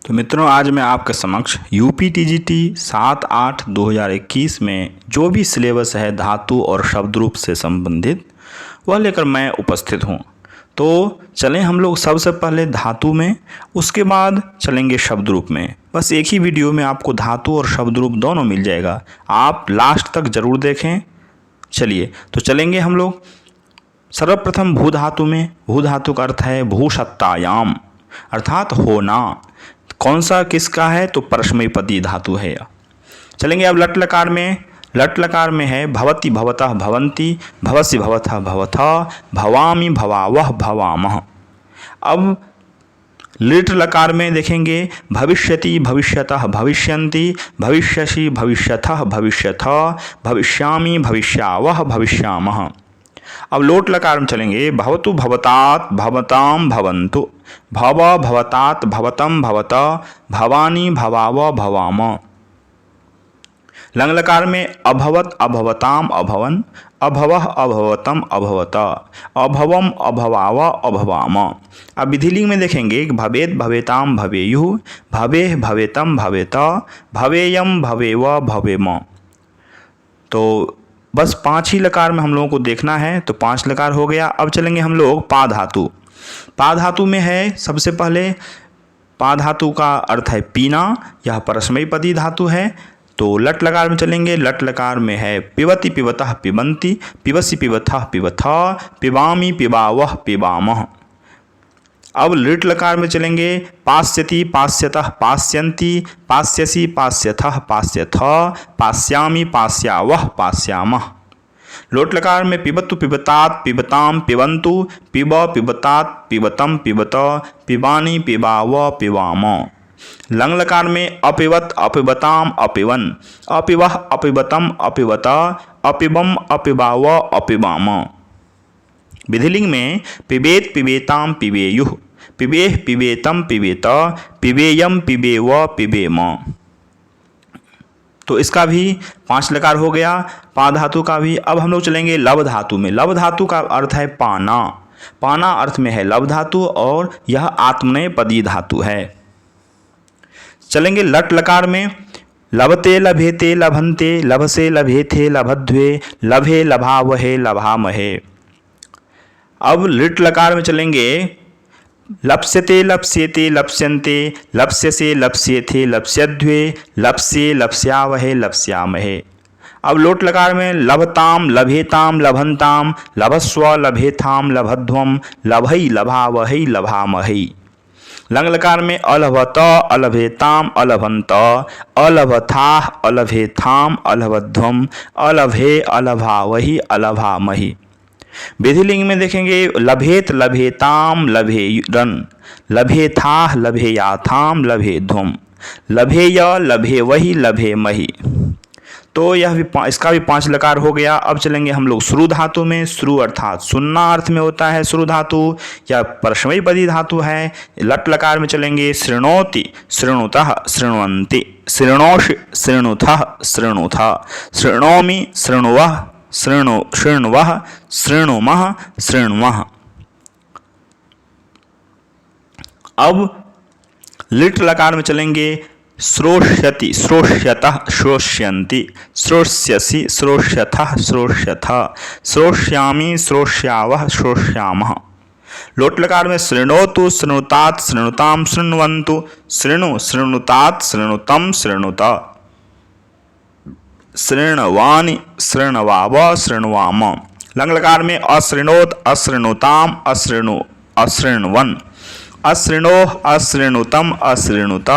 तो मित्रों, आज मैं आपके समक्ष यूपीटीजीटी 7/8/2021 में जो भी सिलेबस है धातु और शब्द रूप से संबंधित वह लेकर मैं उपस्थित हूँ। तो चलें हम लोग सबसे पहले धातु में, उसके बाद चलेंगे शब्द रूप में। बस एक ही वीडियो में आपको धातु और शब्द रूप दोनों मिल जाएगा, आप लास्ट तक ज़रूर देखें। चलिए तो चलेंगे हम लोग सर्वप्रथम भू धातु में। भू धातु का अर्थ है भूसत्तायाम, अर्थात होना। कौन सा किसका है? तो परस्मैपदी धातु है। चलेंगे अब लट लकार में। लट लकार में है भवति भवतः भवन्ति, भवसि भवतः भवथः, भवामि भवावः भवामः। अब लिट लकार में देखेंगे भविष्यति भविष्यतः भविष्यन्ति, भविष्यसि भविष्यथः भविष्यथः, भविष्यामि भविष्यावः भविष्यामः। अब लोट लकार में चलेंगे भवतु भवतात भवताम भवन्तु, भव भवतात भवतम भवत, भवानी भवाव भवाम। लंग लकार में अभवत अभवताम अभवन, अभवः अभवतम अभवत, अभवम अभवाव अभवाम। अब विधिलिंग में देखेंगे भवेत भवेताम भवेयुः, भवेः भवेतम भवेत, भवेयम भवेव भवेम। तो बस 5 ही लकार में हम लोगों को देखना है, तो 5 लकार हो गया। अब चलेंगे हम लोग पा धातु। पा धातु में है सबसे पहले, पा धातु का अर्थ है पीना, यह परस्मैपदी धातु है। तो लट लकार में चलेंगे। लट लकार में है पिबति पिबतः पिबन्ति, पिबसि पिबथः पिबथः, पिबामि पिबावः पिबामः। अब लिट लकार में चलेंगे पास्यति पास्यतः पास्यन्ति, पास्यसि पास्यथः पास्यथः, पास्यामि पास्यावः पास्यामः। लोट लकार में पिबतु पिबतात पिबताम पिबन्तु, पिब पिबतात पिबतम पिबत, पिबानी पिबाव पिबाम। लंग लकार में अपिबत अपिबताम अपिवन, अपिवः अपिबतम अपिबत, अपिबम अपिबाव अपिबाम। विधिलिंग में पिबेत पिबेताम पिबेयुः, पिबेह पिबेतम पिबेत, पिबेयम पिबेव पिबेम। तो इसका भी 5 लकार हो गया, पा धातु का भी। अब हम लोग चलेंगे लब धातु में। लब धातु का अर्थ है पाना। पाना अर्थ में है लब धातु और यह आत्मनेपदी धातु है। चलेंगे लट लकार में लभते लभेते लभन्ते, लभसे लभेथे लभध्वे, लभे लभावहे लभामहे। अब लिट लकार में चलेंगे लप्स्यते लप्स्येते लप्स्यन्ते, लप्स्यसे लप्स्येथे लप्स्यध्वे, लप्स्ये लप्स्यावहे लप्स्यामहे। अब लोट लकार में लभताम लभेताम लभन्ताम, लभस्व लभेथाम लभध्वम, लभै लभावहै लभामहै। लंग लकार में अलभत अलभेताम अलभन्त, अलभथाः अलभेथाम अलभध्वम, अलभे अलभावहि अलभामहि। विधिलिंग में देखेंगे लभेत लभेताम लभेरन, लभेथाः लभेयाथाम लभेध्वम, लभेय लभेवहि लभेमहि। तो यह भी इसका भी 5 लकार हो गया। अब चलेंगे हम लोग श्रु धातु में। श्रु अर्थात सुनना अर्थ में होता है श्रु धातु, यह परस्मैपदी धातु है। लट लकार में चलेंगे शृणोति शृणुतः शृण्वन्ति, शृणोषि शृणुथः शृणुथ, शृणोमि शृण्वः शृण्वः शृणुमः शृण्वः। अब लिट लकार में चलेंगे श्रोष्यति श्रोष्यतः श्रोष्यन्ति, श्रोष्यसि श्रोष्यथः श्रोष्यथ, श्रोष्यामि श्रोष्यावः श्रोष्यामः। लोट लकार में शृणोतु शृणुतात शृणुताम शृण्वन्तु, शृणु शृणुतात शृणुतम शृणुत, शृण्वानि शृण्वाव शृण्वाम। लंग लकार में अशृणोत अशृणुताम अशृणु अशृण्वन, अशृणोः अशृणुतम अशृणुत,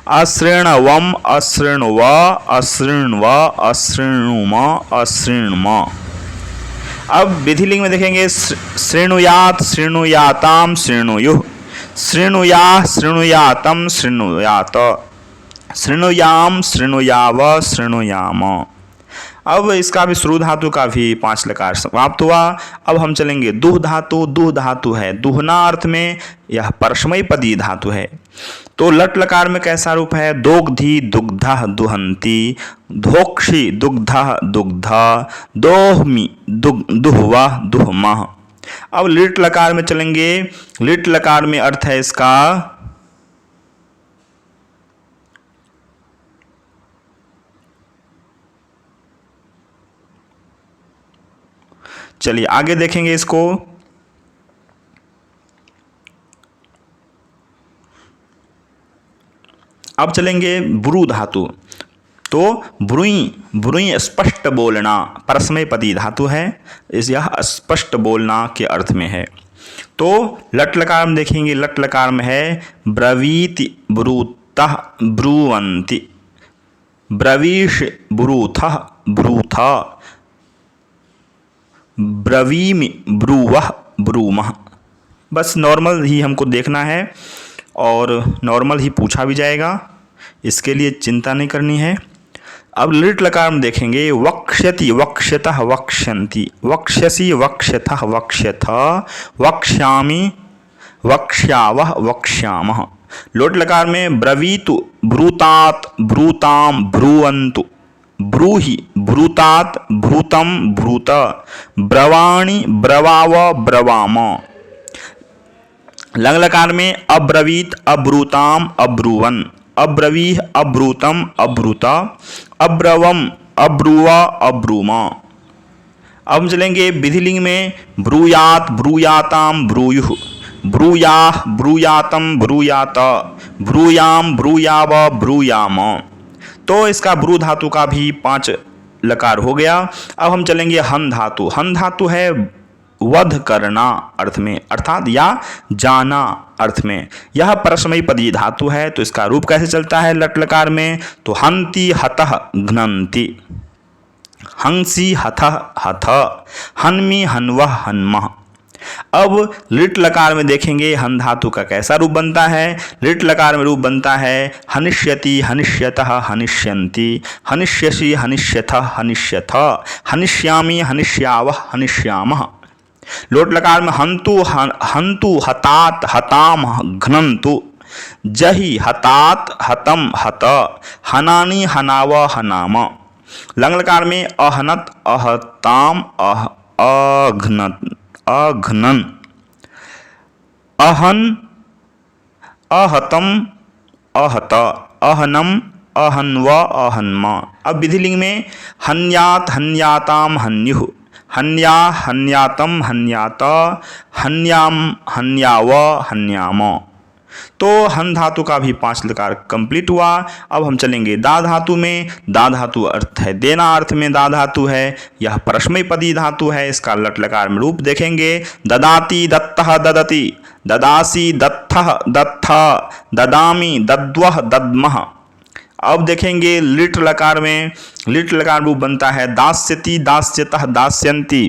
अशृण्वम अशृण्व अशृण्व अशृणुम अशृण्म। अब विधिलिंग में देखेंगे शृणुयात शृणुयाताम शृणुयुः, शृणुयाः शृणुयातम शृणुयात, शृणुयाम शृणुयाव शृणुयाम। अब इसका भी श्रु धातु का भी 5 लकार समाप्त हुआ। अब हम चलेंगे दुह धातु। दुह धातु है दुहना अर्थ में, यह परस्मैपदी धातु है। तो लट लकार में कैसा रूप है? दोग्धि दुग्धः दुहन्ति, धोक्षि दुग्धः दुग्धा, दोह्मि दुह्वः दुह्मः। अब लिट लकार में चलेंगे। लिट लकार में अर्थ है इसका चलिए आगे देखेंगे इसको। अब चलेंगे ब्रू धातु। तो ब्रुई, ब्रुई स्पष्ट बोलना, परस्मैपदी धातु है, इस यह स्पष्ट बोलना के अर्थ में है। तो लट लकार में देखेंगे, लट लकार में है ब्रवीति ब्रूतः ब्रुवन्ति, ब्रवीष ब्रूथः ब्रूथा, ब्रवीमि ब्रूवः ब्रूमः। बस नॉर्मल ही हमको देखना है और नॉर्मल ही पूछा भी जाएगा, इसके लिए चिंता नहीं करनी है। अब लिट लकार में देखेंगे वक्ष्यति वक्ष्यतः वक्ष्यन्ति, वक्ष्यसि वक्ष्यथः वक्ष्यथ, वक्ष्यामि वक्ष्यावः वक्ष्यामः। लोट लकार में ब्रवीतु ब्रूतात ब्रूताम ब्रुवन्तु, ब्रूहि ब्रूतात ब्रूतम ब्रूत, ब्रवाणि ब्रवाव ब्रवाम। लंग लकार में अब्रवीत अब्रूताम अब्रुवन, अब्रवीह अब्रूतम अब्रुता, अब्रवम अब्रुवा अब्रुमा। अब हम चलेंगे विधिलिंग में ब्रूयात ब्रूयाताम ब्रूयुः, ब्रूयाह ब्रूयातम ब्रूयात, ब्रूयाम ब्रूयाव ब्रूयाम। तो इसका ब्रू धातु का भी 5 लकार हो गया। अब हम चलेंगे हन धातु। हन धातु है वध करना अर्थ में, अर्थात या जाना अर्थ में। यह परस्मैपदी धातु है, तो इसका रूप कैसे चलता है लट लकार में? तो हंति हतः घ्नन्ति, हंसी हथः हथ, हन्मि हन्वः हन्मः। अब लिट लकार में देखेंगे हन धातु का कैसा रूप बनता है। लिट लकार में रूप बनता है हनिष्यति हनिष्यतः हनिष्यन्ति, हनिष्यसि हनिष्यथः हनिष्यथ, हनिष्यामि हनिष्यावः हनिष्यामः। लोट लकार में हंतु हंतु हतात हताम घ्नन्तु, जहि हतात हतम हत, हनानि हनाव हनाम। लंग लकार में अहनत अहताम अघ्नन अघ्नन, अहन अहतम अहत, अहनम अहन्व अहन्म। अब विधिलिंग में हन्यात हन्याताम हन्युः, हन्या हन्यातम हन्यात, हन्याम हन्याव हन्याम। तो हन धातु का भी 5 लकार कंप्लीट हुआ। अब हम चलेंगे दा धातु में। दा धातु अर्थ है देना, अर्थ में दा धातु है। यह परस्मैपदी धातु है। इसका लट लकार में रूप देखेंगे ददाति दत्तः ददति, ददासि दत्थः दत्थ, ददामि दद्वः दद्मः। अब देखेंगे लिट लकार में। लिट लकार रूप बनता है दास्यति दास्यतः दास्यन्ति,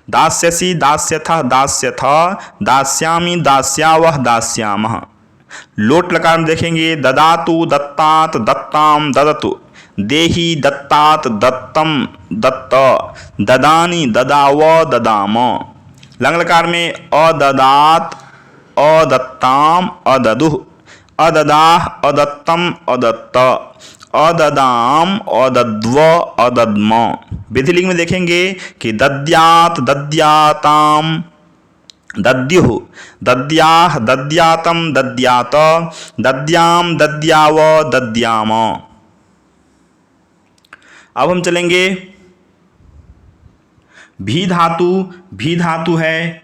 दास्यसि दास्यथः दास्यथ, दास्यामि दास्यावः दास्यामः। लोट लकार में देखेंगे ददातु दत्तात दत्ताम ददतु, देहि दत्तात दत्तम दत्त, ददानि ददाव ददाम। लंग लकार में अददात अदत्ताम अददुः, अददाह अदत्तम अदत्त, अददाम अदद्व अदद्म। विधिलिंग में देखेंगे कि दद्यात दद्याताम दद्युः, दद्याह दद्यातम दद्यात, दद्याम दद्याव दद्याम। अब हम चलेंगे भी धातु। भी धातु है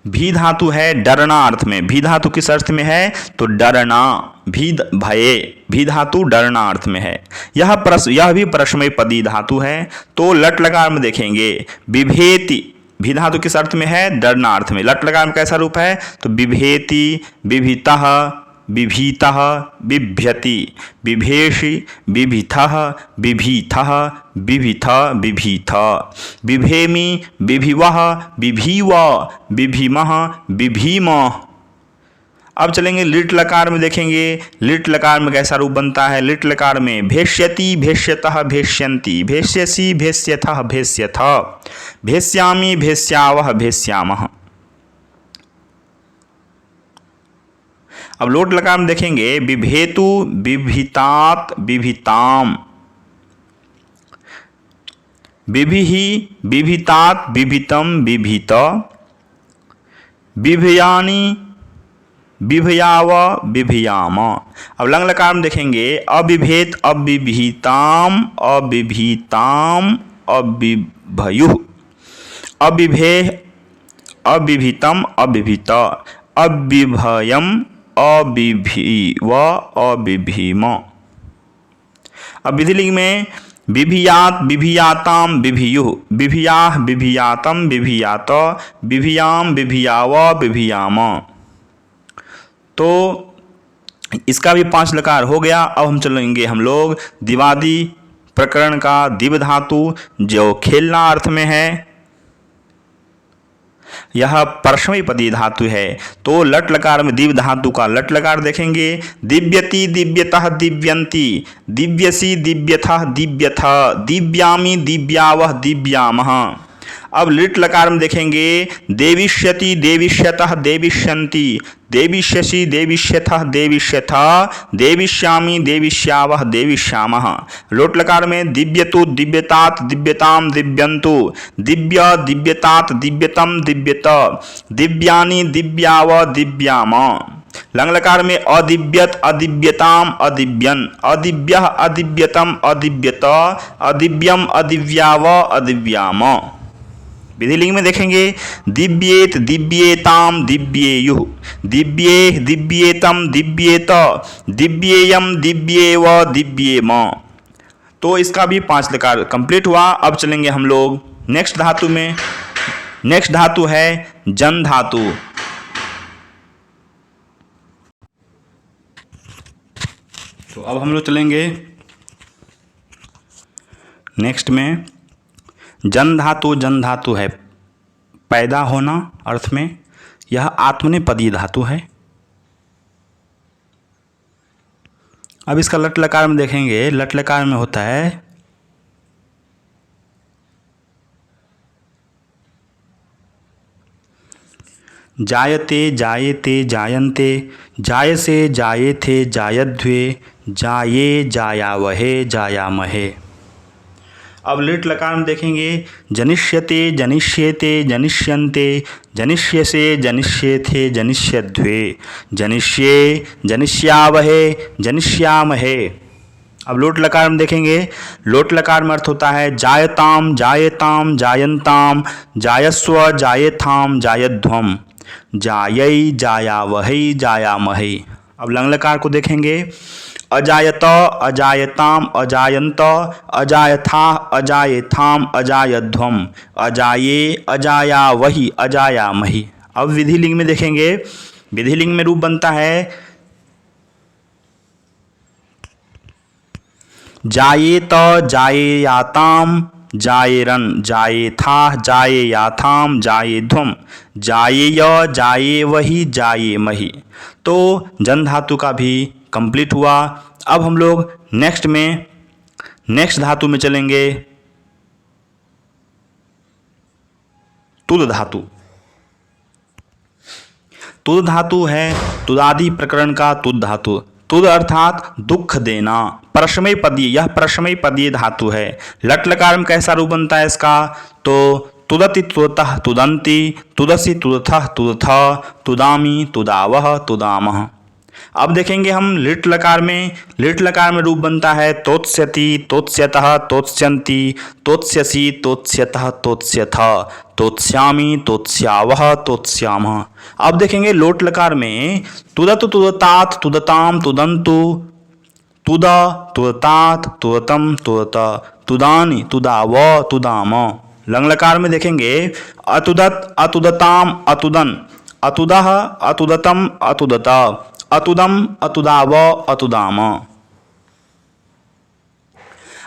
भी धातु है डरना अर्थ में। भी धातु किस अर्थ में है? तो डरना, भी भये। भी धातु डरना अर्थ में है। यह भी परस्मैपदी धातु है। तो लट लकार में देखेंगे बिभेति। भी धातु किस अर्थ में है? डरना अर्थ में। लट लकार में कैसा रूप है? तो बिभेति बिभितः बिभीतः बिभ्यति, बिभेषि बिभिथः बिभीथः बिभिथ बिभीथ, बिभेमि बिभिवः बिभीव बिभीमः बिभीम। अब चलेंगे लिट लकार में देखेंगे लिट लकार में कैसा रूप बनता है। लिट लकार में भेष्यति भेष्यतः भेष्यन्ति, भेष्यसि भेष्यथः भेष्यथ, भेष्यामि भेष्यावः भेष्यामः। अब लोट लकार में देखेंगे बिभेतु बिभितात बिभिताम, बिभिहि बिभितात बिभितम बिभित, बिभयानि बिभयाव बिभयाम। अब लंग लकार में देखेंगे अबिभेत अबिभीताम अबिभीताम अबिभयुः, अबिभे अबिभितम अबिभित, अबिभयम अबिभीव अबिभीम। अब विधिलिंग में बिभियात बिभियाताम बिभियुः, बिभियाः बिभियातम बिभियात, बिभियाम बिभियाव बिभियाम। तो इसका भी 5 लकार हो गया। अब हम चलेंगे हम लोग द्विवादी प्रकरण का दिव्य धातु जो खेलना अर्थ में है, यह परस्मैपदी पदी धातु है। तो लट लकार में दिव्य धातु का लट लकार देखेंगे, दिव्यति दिव्यतः दिव्यंती, दिव्यसी दिव्यथः दिव्यथ, दिव्यामी दिव्यावह दिव्यामः। अब लिट लकार में देखेंगे देविष्यति देविष्यतः देविष्यन्ति, देविष्यसि देविष्यथः देविष्यथ, देविष्यामि देविष्यावः देविष्यामः। लोट लकार में दिव्यतु दिव्यतात दिव्यताम दिव्यन्तु, दिव्य दिव्यतात दिव्यतम दिव्यत, दिव्यानि दिव्याव दिव्याम। लंग लकार में अदिव्यत अदिव्यताम अदिव्यन, अदिव्यः अदिव्यतम अदिव्यत, अदिव्यम अदिव्याव अदिव्याम। विधिलिंग में देखेंगे दिव्येत दिव्येताम दिव्येयुः, दिव्ये दिव्येतम दिव्येत, दिव्येयम दिव्येव दिव्येम। तो इसका भी 5 लकार कंप्लीट हुआ। अब चलेंगे हम लोग नेक्स्ट धातु में। नेक्स्ट धातु है जन धातु। तो अब हम लोग चलेंगे नेक्स्ट में। जन धातु है पैदा होना अर्थ में, यह आत्मनेपदी धातु है। अब इसका लट लकार में देखेंगे, लट लकार में होता है जायते जायेते जायन्ते, जायसे जायेथे जायध्वे, जाये जायावहे जायामहे। अब लिट लकार में देखेंगे जनिष्यते जनिष्येते जनिष्यन्ते, जनिष्यसे जनिष्येथे जनिष्यध्वे, जनिष्ये जनिष्यावहे जनिष्यामहे। अब लोट लकार में देखेंगे, लोट लकार में अर्थ होता है जायताम जायेताम जायन्ताम, जायस्व जायेथाम जायध्वम, जायै जायावहै जायामहै। अब लंग लकार को देखेंगे अजायत अजायताम अजायन्त, अजायथा अजायथाम अजायध्वम, अजाये अजायावहि अजायामहि। अब विधिलिंग में देखेंगे, विधिलिंग में रूप बनता है जायेत जायेयाताम जायेरन, जायेथा जायेयाथाम जायेध्वम, जायेय जायेवहि जायेमहि। तो जन धातु का भी कंप्लीट हुआ। अब हम लोग नेक्स्ट धातु में चलेंगे तुद धातु। तुद धातु है तुदादि प्रकरण का तुद धातु। तुद अर्थात दुख देना, परस्मैपदी, यह परस्मैपदी धातु है। लट लकार में कैसा रूप बनता है इसका? तो तुदति तुदतः तुदंती, तुदसि तुदथः तुदथ, तुदामी तुदावह तुदामः। अब देखेंगे हम लिट लकार में। लिट लकार में रूप बनता है तोत्स्यति तोत्स्यतः तोत्स्यन्ति, तोत्स्यसि तोत्स्यतः तोत्स्यथ, तोत्स्यामि तोत्स्यावह तोत्स्यामः। अब देखेंगे लोट लकार में तुदतु तुदतात तुदताम तुदन्तु, तुद तुदतात तुदतम तुदत, तुदानि तुदाव तुदाम। लंग लकार में देखेंगे अतुदत अतुदताम अतुदन, अतुदः अतुदतम अतुदत, अतुदम अतुदाव अतुदाम।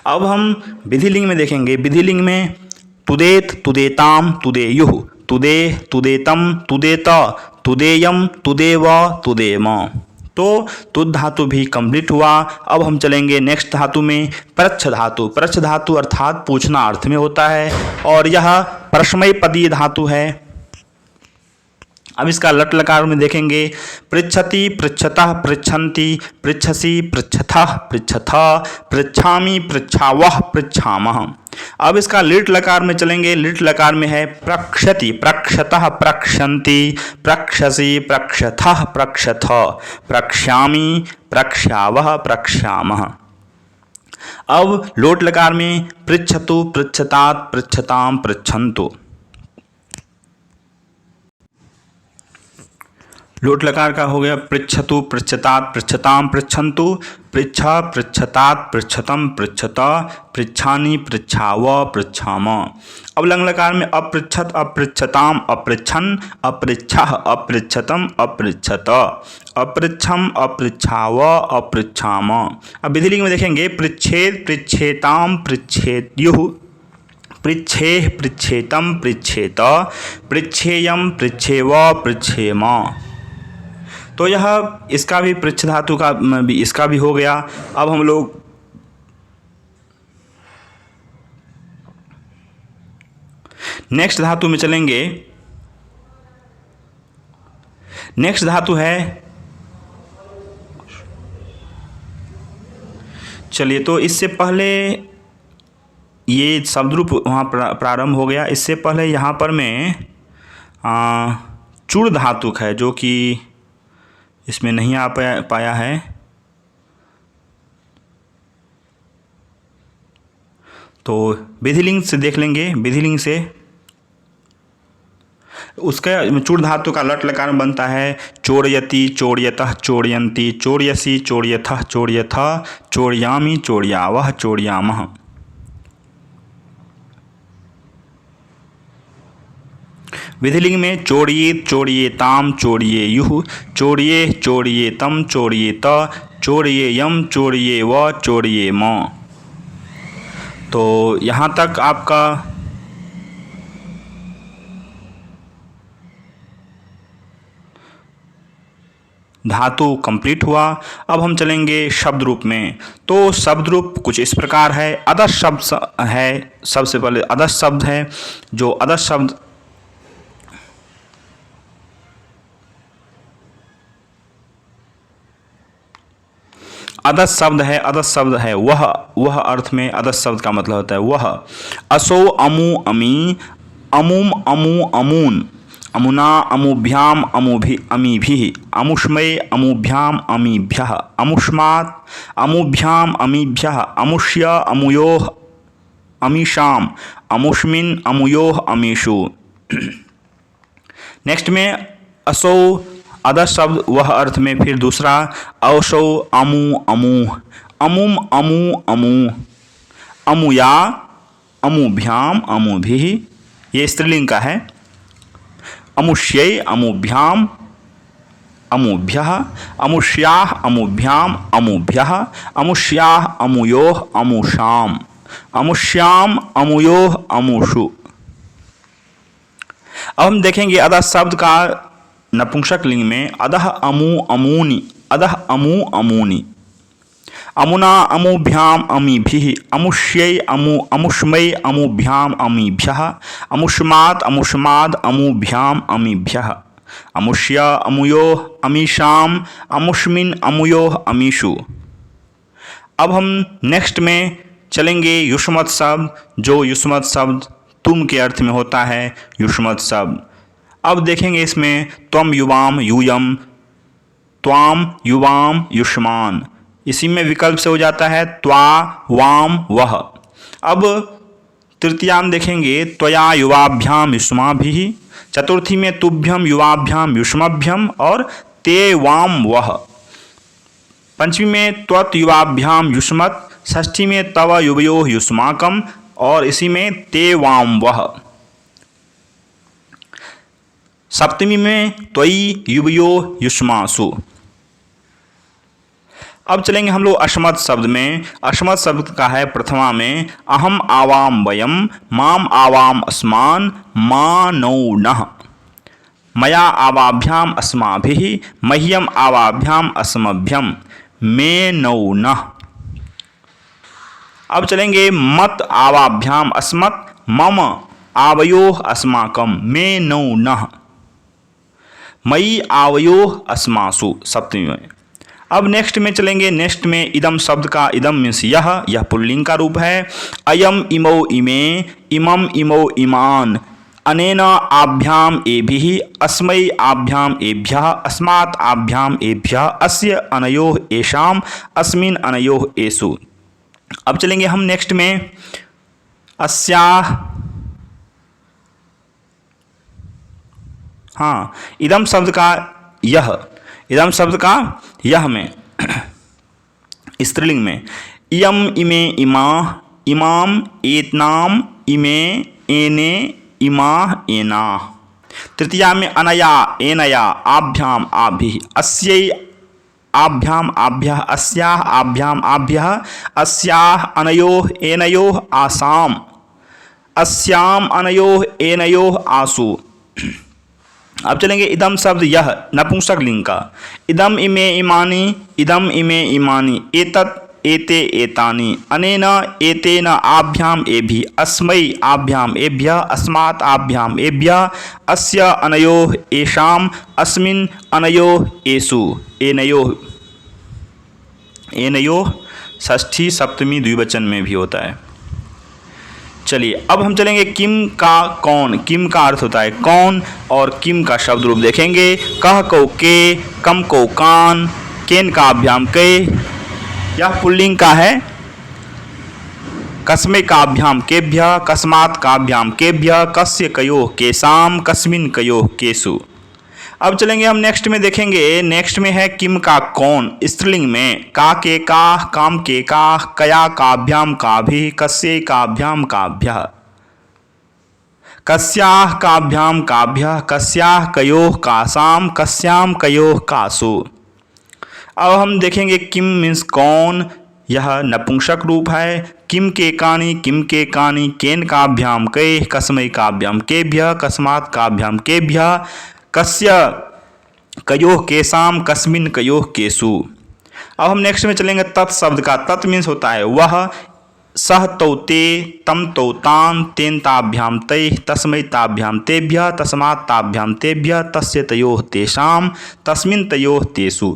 अब हम विधिलिंग में देखेंगे। विधिलिंग में तुदेत तुदेताम तुदेयुः, तुदे तुदेतम तुदेत, तुदेयम तुदेव तुदेम। तो तुद धातु भी कंप्लीट हुआ। अब हम चलेंगे नेक्स्ट धातु में प्रच्छ धातु। प्रच्छ धातु अर्थात पूछना अर्थ में होता है और यह परस्मैपदी धातु है। अब इसका लट लकार में देखेंगे पृच्छति पृच्छतः पृच्छन्ति, पृच्छसि पृच्छथः पृच्छथ, पृच्छामि पृच्छावः पृच्छामः। अब इसका लिट लकार में चलेंगे। लिट लकार में है प्रक्षति, प्रक्षतः, प्रक्षन्ति, प्रक्षसि, प्रक्षथः, प्रक्षथ, प्रक्ष्यामि, प्रक्ष्यावः, प्रक्ष्यामः। अब लोट लकार में पृच्छतु, पृच्छतात्, पृच्छतां, पृच्छन्तु। लोट लकार का हो गया पृच्छतु, पृच्छतात्, पृच्छतां, पृच्छन्तु, पृच्छा, पृच्छतात्, पृच्छतं, पृच्छता, पृच्छानि, पृच्छाव, पृच्छाम। अब लंग लकार में अपृच्छत, अपृच्छताम, अपृच्छन्, अपृच्छः, अपृच्छतम, अपृच्छत, अपृच्छम, अपृच्छाव, अपृच्छाम। अब विधिलिंग में देखेंगे पृच्छेद, पृच्छेताम, पृच्छेद्युः, पृच्छेः, पृच्छेतम, पृच्छेत, पृच्छेयम, पृच्छेव, पृच्छेम। तो यह इसका भी पृच्छ धातु का भी इसका भी हो गया। अब हम लोग नेक्स्ट धातु में चलेंगे। नेक्स्ट धातु है, चलिए तो इससे पहले ये शब्द रूप वहाँ प्रारंभ हो गया। इससे पहले यहाँ पर में चूड़ धातुक है जो कि इसमें नहीं आ पाया है। तो विधिलिंग से देख लेंगे। विधिलिंग से उसका चूड़ धातु का लट लकार में बनता है चोरयति, चोरयतः, चोरयन्ति, चोरयसि, चोरयथः, चोरयथः, चोरयामि, चोरयावः, चोरयामः। विधिलिंग में चोरयेत, चोरयेताम, चोरयेयुः, चोरयेः, चोरयेतम, चोरयेत, चोरयेयम, चोरयेव, चोरयेम। तो यहाँ तक आपका धातु कंप्लीट हुआ। अब हम चलेंगे शब्द रूप में। तो शब्द रूप कुछ इस प्रकार है। अदश शब्द है, सबसे पहले अदश शब्द है। जो अदश शब्द अदश शब्द है, अदश शब्द है वह अर्थ में अदश शब्द का मतलब होता है वह। असो, अमु, अमी, अमुम, अमु, अमून, अमुना, अमुभ्याम, अमीभिः, अमुष्मये, अमुभ्याम, अमीभ्यः, अमुष्मात्, अमुभ्याम, अमीभ्यः, अमुष्य, अमुयोः, अमीषाम, अमुष्मिन्, अमुयोः, अमीषु। नेक्स्ट में असो अदश शब्द वह अर्थ में फिर दूसरा औसौ, अमु, अमूह, अमुम, अमु, अमू, अमुया, अमुभ्याम, अमुभिः, ये स्त्रीलिंग का है। अमुष्यै, अमुभ्याम, अमुभ्यः, अमुष्याः, अमुभ्याम, अमुभ्यः, अमुष्याः, अमुयोः, अमुषाम, अमुष्याम, अमुयोः, अमुषु। अब हम देखेंगे अदश शब्द का नपुंसक लिंग में अदह, अमु, अमूनि, अदह, अमु, अमूनि, अमुना, अमुभ्याम, अमीभिः, अमुष्यै, अमुष्मै, अमुभ्याम, अमीभ्यः, अमुष्मात्, अमुष्माद्, अमुभ्याम, अमीभ्यः, अमुष्य, अमुयोः, अमीषाम, अमुष्मिन्, अमुयोः, अमीषु। अब हम नेक्स्ट में चलेंगे युष्मत् शब्द। जो युष्मत् शब्द तुम के अर्थ में होता है युष्मत् शब्द। अब देखेंगे इसमें त्वम, युवाम, यूयम, त्वाम, युवाम, युष्मान। इसी में विकल्प से हो जाता है त्वा, वाम, वह। अब तृतीयाम देखेंगे त्वया, युवाभ्याम, युष्माभिः। चतुर्थी में तुभ्यम, युवाभ्याम, युष्मभ्यम और ते, वाम, वह। पंचमी में त्वत्, युवाभ्याम, युष्मत्। षष्ठी में तव, युवयोः, युष्माकम और इसी में ते, वाम, वह। सप्तमी में त्वयि, युवयोः, युष्मासु। अब चलेंगे हम लोग अश्मत् शब्द में। अश्मत् शब्द का है प्रथमा में अहम, आवाम, वयम, माम, आवाम, अस्मान, मा, नौ, नः, मया, आवाभ्याम, अस्माभिः, मह्यम, आवाभ्याम, अस्मभ्यम, मे, नौ, नः। अब चलेंगे मत, आवाभ्याम, अस्मत्, मम, आवयोः, अस्माकम, मे, नौ, नः, मयि, आवयोः, अस्मासु। सप्तमी में अब नेक्स्ट में चलेंगे। नेक्स्ट में इदम शब्द का इदम मीन्स यह पुल्लिंग का रूप है। अयम इमौ इमे, इमम इमौ इमान, अनेन आभ्याम एभिः, अस्मै आभ्याम एभ्यः, अस्मात् आभ्याम एभ्यः, अस्य अनयोः एषाम्, अस्मिन् अनयोः एषु। अब चलेंगे हम नेक्स्ट में अस्याः। हाँ, इदम शब्द का यह, इदम शब्द का यह में स्त्रीलिंग में इयम इमे इमा, इमाम एतनाम, इमे एने, इमा एना। तृतीया में अनया एनया, आभ्याम आभिः, अस्यै आभ्याम आभ्यः, अस्याः आभ्याम आभ्यः, अस्याः अनयोः एनयोः आसाम, अस्याम अनयोः एनयोः आसु। अब चलेंगे इदम शब्द यह नपुंसक लिंग का। इदम इमे इमानि, इदम इमे इमानि, एतत् एते एतानि, अनेन एतेन आभ्याम एभिः, अस्मै आभ्याम एभ्यः, अस्मात् आभ्याम एभ्यः, अस्य अनयोः एषाम्, अस्मिन् अनयोः एषु। एनयोः, एनयोः षष्ठी सप्तमी द्विवचन में भी होता है। चलिए अब हम चलेंगे किम का कौन। किम का अर्थ होता है कौन, और किम का शब्द रूप देखेंगे। कह को के, कम को कान, केन का अभ्याम के। यह पुल्लिंग का है। कस्मे काभ्याम केभ्यः, कस्मात् काभ्याम केभ्यः, कस्य कयोः केसाम, कस्मिन् कयोः केषु। अब चलेंगे हम नेक्स्ट में देखेंगे। नेक्स्ट में है किम का कौन स्त्रीलिंग में। का के का, काम के का, कया काभ्याम काभिः, कस्यै काभ्याम काभ्यः, कस्याः काभ्याम काभ्यः, कस्याः कयोः कासाम, कस्याम कयोः कासु। अब हम देखेंगे किम मीन्स कौन। यह नपुंसक रूप है। किम के कानि, किम के कानि, केन काभ्याम कै, कस्मै काभ्याम केभ्यः, कस्मात् काभ्याम केभ्यः, कस्य कयोः केसाम, कस्मिन् कयोः केषु। अब हम नेक्स्ट में चलेंगे तत् शब्द का। तत् मीन्स होता है वह। सह तौ ते, तम तौ तान, तेन ताभ्याम तैः, तस्मै ताभ्याम तेभ्यः, तस्मात् ताभ्याम तेभ्यः, तस्य तयोः तेषाम, तस्मिन् तयोः तेषु।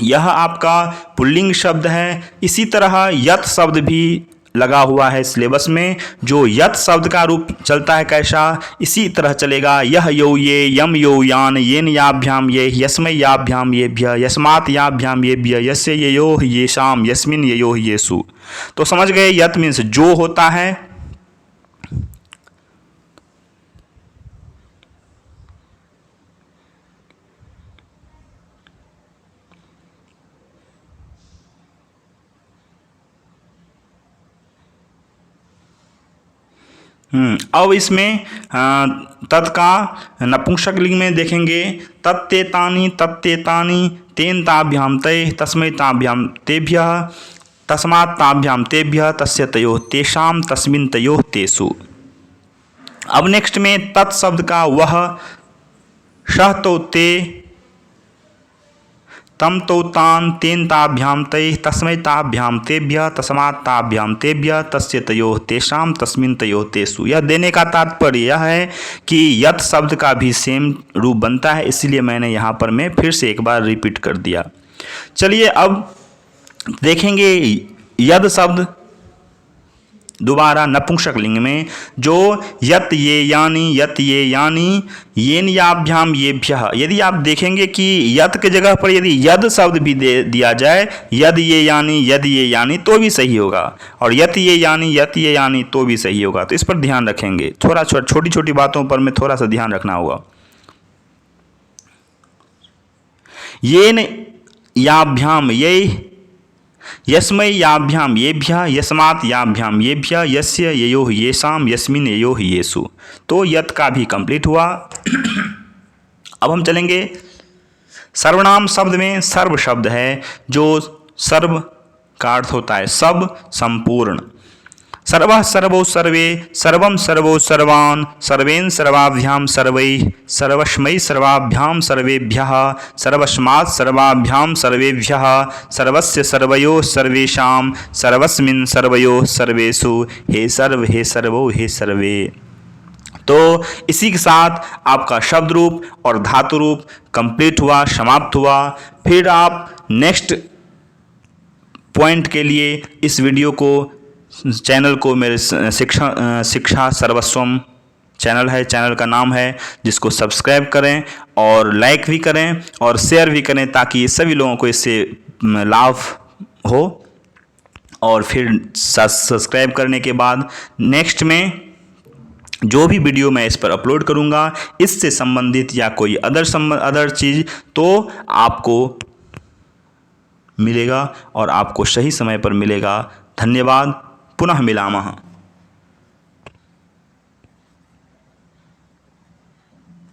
यह आपका पुल्लिंग शब्द है। इसी तरह यत शब्द भी लगा हुआ है सिलेबस में। जो यत शब्द का रूप चलता है कैसा, इसी तरह चलेगा। यह यो ये, यम यो यान, येन याभ्याम ये, यस्मै याभ्याम येभ्यः, यस्मात् याभ्याम येभ्यः, यस्य ययोः येषाम, यस्मिन् ययोः येषु। तो समझ गए यत मीन्स जो होता है। अब इसमें तत् का नपुंसक लिंग में देखेंगे। तत्तेतानि, तत्तेतानि, तेन ताभ्याम तैः, तस्मै ताभ्याम तेभ्यः, तस्मात् ताभ्याम तेभ्यः, तस्य तयोः तेषाम, तस्मिन् तयोः तेषु। अब नेक्स्ट में तत् शब्द का वह। सह तो ते, तम तो तान, तेन ताभ्याम तैः, तस्मै ताभ्याम तेभ्यः, तस्मात् ताभ्याम तेभ्यः, तस्य तयोः तेषाम, तस्मिन् तयोः तेषु। यह देने का तात्पर्य यह है कि यत शब्द का भी सेम रूप बनता है, इसलिए मैंने यहाँ पर मैं फिर से एक बार रिपीट कर दिया। चलिए अब देखेंगे यद शब्द दोबारा नपुंसक लिंग में। जो यत ये यानी, यत ये यानी, येन याभ्याम येभ्यः। यदि आप देखेंगे कि यत के जगह पर यदि यद शब्द भी दे दिया जाए, यद ये यानी, यद ये यानी, तो भी सही होगा। और यत ये यानी, यत ये यानी, तो भी सही होगा। तो इस पर ध्यान रखेंगे। थोड़ा छोटी छोटी बातों पर में थोड़ा सा ध्यान रखना होगा। येन याभ्याम ये, यस्मै याभ्याम येभ्यः, यस्मात् याभ्याम येभ्यः, यस्य ययोः येषाम, यस्मिन् ययोः येषु। तो यत का भी कंप्लीट हुआ। अब हम चलेंगे सर्वनाम शब्द में। सर्व शब्द है जो सर्व का अर्थ होता है सब, संपूर्ण। सर्वः सर्वौ सर्वे, सर्वं सर्वौ सर्वान्, सर्वेन सर्वाभ्याम सर्वैः, सर्वस्मै सर्वाभ्याम सर्वेभ्यः, सर्वस्मात् सर्वाभ्याम सर्वेभ्यः, सर्वस्य सर्वयोः सर्वेषां, सर्वस्मिन् सर्वयोः सर्वेषु, हे सर्व, हे सर्वो, हे सर्वे। तो इसी के साथ आपका शब्द रूप और धातु रूप कंप्लीट हुआ, समाप्त हुआ। फिर आप नेक्स्ट पॉइंट के लिए इस वीडियो को, चैनल को, मेरे शिक्षा सर्वस्वम चैनल है, चैनल का नाम है, जिसको सब्सक्राइब करें और लाइक भी करें और शेयर भी करें ताकि सभी लोगों को इससे लाभ हो। और फिर सब्सक्राइब करने के बाद नेक्स्ट में जो भी वीडियो मैं इस पर अपलोड करूंगा इससे संबंधित या कोई अदर चीज़ तो आपको मिलेगा और आपको सही समय पर मिलेगा। धन्यवाद। पुनः मिलामः।